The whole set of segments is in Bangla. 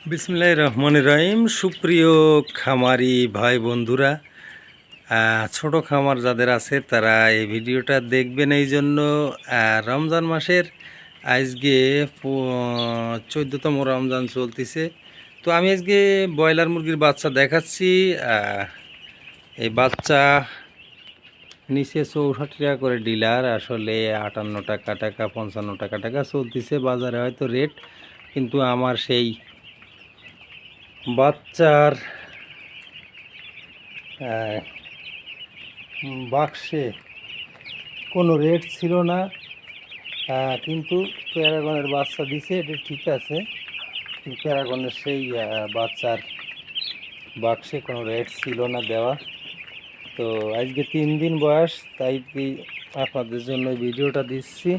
বিসমিল্লাহির রহমানির রহিম। সুপ্রিয় খামারি ভাই বন্ধুরা, ছোট খামার যাদের আছে তারা এই ভিডিওটা দেখবেন। এই জন্য রমজান মাসের আজকে 14তম রমজান চলতেছে। তো আমি আজকে ব্রয়লার মুরগির বাচ্চা দেখাচ্ছি। এই বাচ্চা নিচে 64 টাকা করে ডিলার, আসলে 58 টাকা 55 টাকা চলতেছে বাজারে হয়তো রেট, কিন্তু আমার সেই বাচ্চার বাক্সে কোনো রেট ছিল না, কিন্তু প্যারাগনের বাচ্চা দিছে, এটা ঠিক আছে। প্যারাগনের সেই বাচ্চার বাক্সে কোনো রেট ছিল না দেওয়া। তো আজকে 3 দিন বয়স, তাই আপনাদের জন্য ভিডিওটা দিচ্ছি।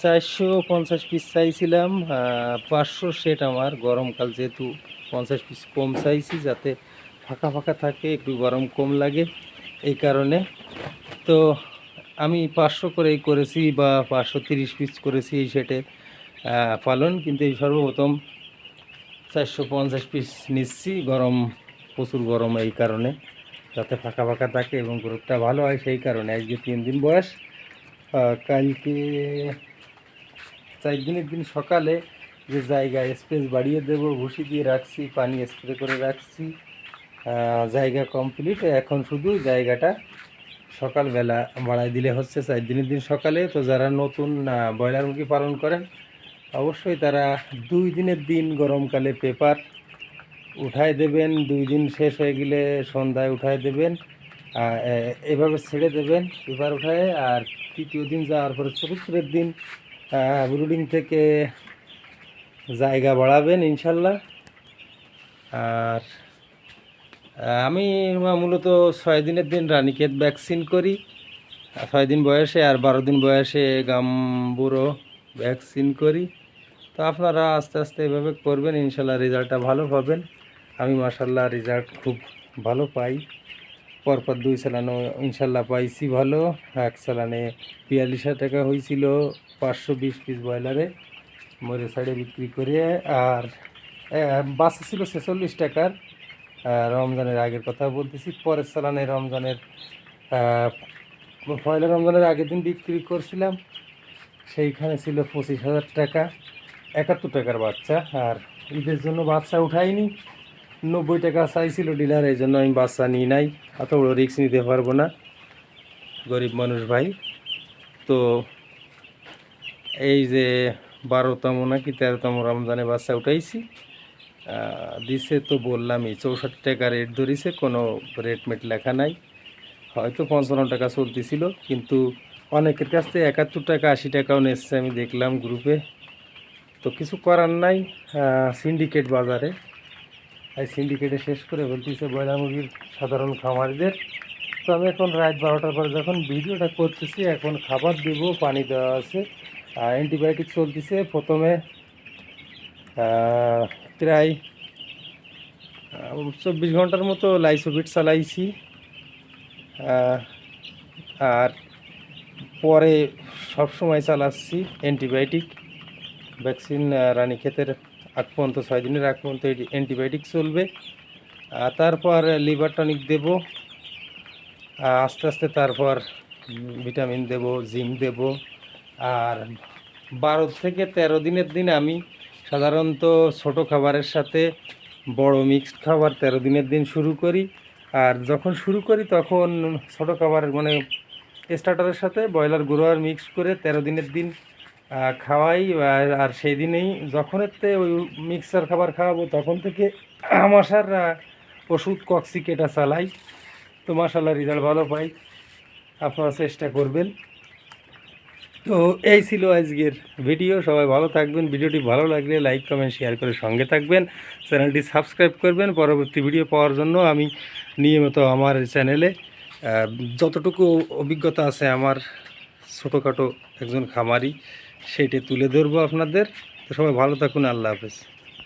450 পিস চাইছিলাম, 500 সেট। আমার গরমকাল যেহেতু 50 পিস কম চাইছি, যাতে ফাঁকা ফাঁকা থাকে, একটু গরম কম লাগে, এই কারণে। তো আমি 500 করেই করেছি, বা 530 পিস করেছি এই সেটে পালন। কিন্তু এই সর্বপ্রথম 450 পিস নিচ্ছি, গরম প্রচুর গরম, এই কারণে, যাতে ফাঁকা ফাঁকা থাকে এবং গ্রোথটা ভালো হয়, সেই কারণে। আজকে 3 দিন বয়স, কালকে 4 দিনের দিন সকালে যে জায়গা স্পেস বাড়িয়ে দেবো, ভুসি দিয়ে রাখছি, পানি স্প্রে করে রাখছি, জায়গা কমপ্লিট। এখন শুধু জায়গাটা সকালবেলা বাড়াই দিলে হচ্ছে 4 দিনের দিন সকালে। তো যারা নতুন ব্রয়লার মুরগি পালন করেন, অবশ্যই তারা 2 দিনের দিন গরমকালে পেপার উঠায় দেবেন, 2 দিন শেষ হয়ে গেলে সন্ধ্যায় উঠায় দেবেন, এভাবে ছেড়ে দেবেন পেপার উঠায়। আর 3য় দিন যাওয়ার পরে 4th দিন ব্রুডিং থেকে জায়গা বাড়াবেন ইনশাল্লাহ। আর আমি মূলত 6 দিনের দিন রানীক্ষেত ভ্যাকসিন করি, 6 দিন বয়সে, আর 12 দিন বয়সে গাম্বুরো ভ্যাকসিন করি। তো আপনারা আস্তে আস্তে এভাবে করবেন, ইনশাল্লাহ রেজাল্টটা ভালো পাবেন। আমি মাশাল্লাহ রেজাল্ট খুব ভালো পাই। পরপর 2 চালানো ইনশাল্লাহ পাইছি ভালো। 1 চালানে 42,000 টাকা হয়েছিল 520 পিস ব্রয়লারে মরে সাইডে বিক্রি করে। আর বাচ্চা ছিল 46 টাকার, রমজানের আগের কথা বলতেছি। পরের চালানে রমজানের পয়লা রমজানের আগের দিন বিক্রি করছিলাম, সেইখানে ছিল 25,000 টাকা, 71 টাকার বাচ্চা। আর ঈদের জন্য বাচ্চা উঠাইনি, 90 টাকা চাইছিল ডিলার, এই জন্য আমি বাচ্চা নিই নাই, এত বড় রিস্ক নিতে পারবো না, গরিব মানুষ ভাই। তো এই যে 12তম নাকি 13তম রমজানে বাচ্চা উঠাইছি, দিছে তো বললামই 64 টাকা রেট ধরেছে, কোনো রেটমেট লেখা নাই। হয়তো 55 টাকা চলতেছিল, কিন্তু অনেকের কাছ থেকে 71 টাকা 80 টাকাও নিচ্ছে, আমি দেখলাম গ্রুপে। তো কিছু করার নাই, সিন্ডিকেট বাজারে, এই সিন্ডিকেটে শেষ করে বলতেছে ব্রয়লার মুরগির সাধারণ খামারিদের। তো আমি এখন রাত 12টার পরে যখন ভিডিওটা করতেছি, এখন খাবার দেবো, পানি দেওয়া আছে, অ্যান্টিবায়োটিক চলতেছে। প্রথমে প্রায় 24 ঘন্টার মতো লাইসোভিট চালাইছি, আর পরে সব সময় চালাচ্ছি অ্যান্টিবায়োটিক ভ্যাকসিন। রানীক্ষেতের আগ পর্যন্ত 6 দিনের আগ পর্যন্ত অ্যান্টিবায়োটিক চলবে। তারপর লিভার টনিক দেব, আস্তে আস্তে তারপর ভিটামিন দেব, জিঙ্ক দেব। আর 12 থেকে 13 দিনের দিন আমি সাধারণত ছোট খাবারের সাথে বড় মিক্সড খাবার 13 দিনের দিন শুরু করি। আর যখন শুরু করি তখন ছোট খাবার মানে স্টার্টারের সাথে ব্রয়লার গ্রোয়ার মিক্স করে 13 দিনের দিন খাওয়াই। আর সেই দিনেই যখন এতে ওই মিক্সার খাবার খাওয়াবো, তখন থেকে আমাশার ওষুধ কক্সিকেটা চালাই। তো মাশাআল্লাহ রেজাল্ট ভালো পাই, আপনারা চেষ্টা করবেন। তো এই ছিল আজকের ভিডিও, সবাই ভালো থাকবেন। ভিডিওটি ভালো লাগলে লাইক কমেন্ট শেয়ার করে সঙ্গে থাকবেন, চ্যানেলটি সাবস্ক্রাইব করবেন পরবর্তী ভিডিও পাওয়ার জন্য। আমি নিয়মিত আমার চ্যানেলে যতটুকু অভিজ্ঞতা আছে আমার ছোটোখাটো একজন খামারি, সেইটা তুলে ধরবো আপনাদের। তো সবাই ভালো থাকুন, আল্লাহ হাফেজ।